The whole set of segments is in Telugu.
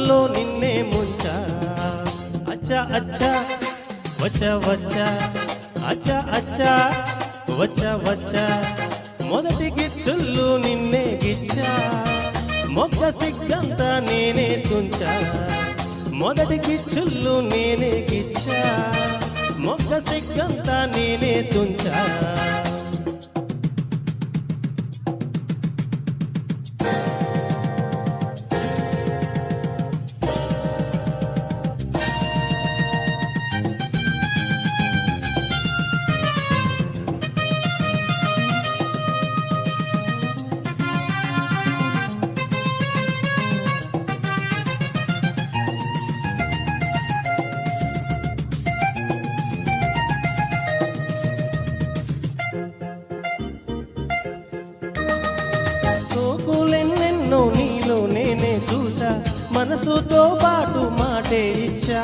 మత్తుల్లో నిన్నే ముంచా అచ్చా అచ్చా వచ్చా వచ్చా అచ్చా అచ్చా వచ్చా వచ్చా మొదటి గిచ్చుళ్ళు నిన్నే గిచ్చా మొక్క సిగ్గంతా నేనే తుంచా మొదటి గిచ్చుళ్ళు నేనే గిచ్చా మొక్క సిగ్గంతా నేనే తుంచా సోకులెన్నెన్నో నీలో నేనే చూసా మనసుతో పాటు మాటే ఇచ్చా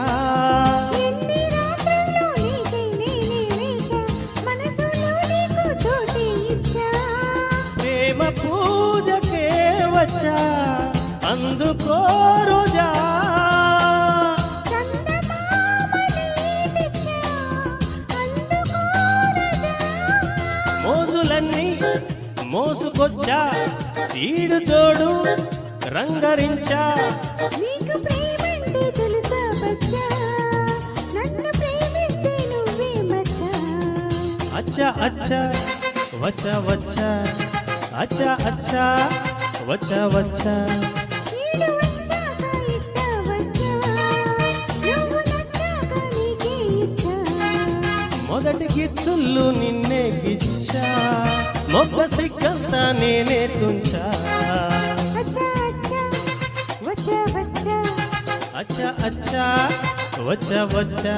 ప్రేమ పూజకే వచ్చా అందుకో రోజా మోజులన్నీ మోసుకొచ్చా ఈడు జోడు రంగరించా నీకు ప్రేమంటే తెలుసా బచ్చా నన్ను ప్రేమిస్తే నువ్వే మచ్చా అచ్చా అచ్చా వచ్చా వచ్చా అచ్చా అచ్చా వచ్చా వచ్చా ఈడు వచ్చాక ఇట్ట వచ్చా నువ్వు నచ్చాక నీకే ఇచ్చా మొదటి గిచ్చుళ్ళు నిన్నే గిచ్చా మొక్క సిగ్గంతా నేనే తుంచా అచ్చా అచ్చా వచ్చా వచ్చా అచ్చా అచ్చా వచ్చా వచ్చా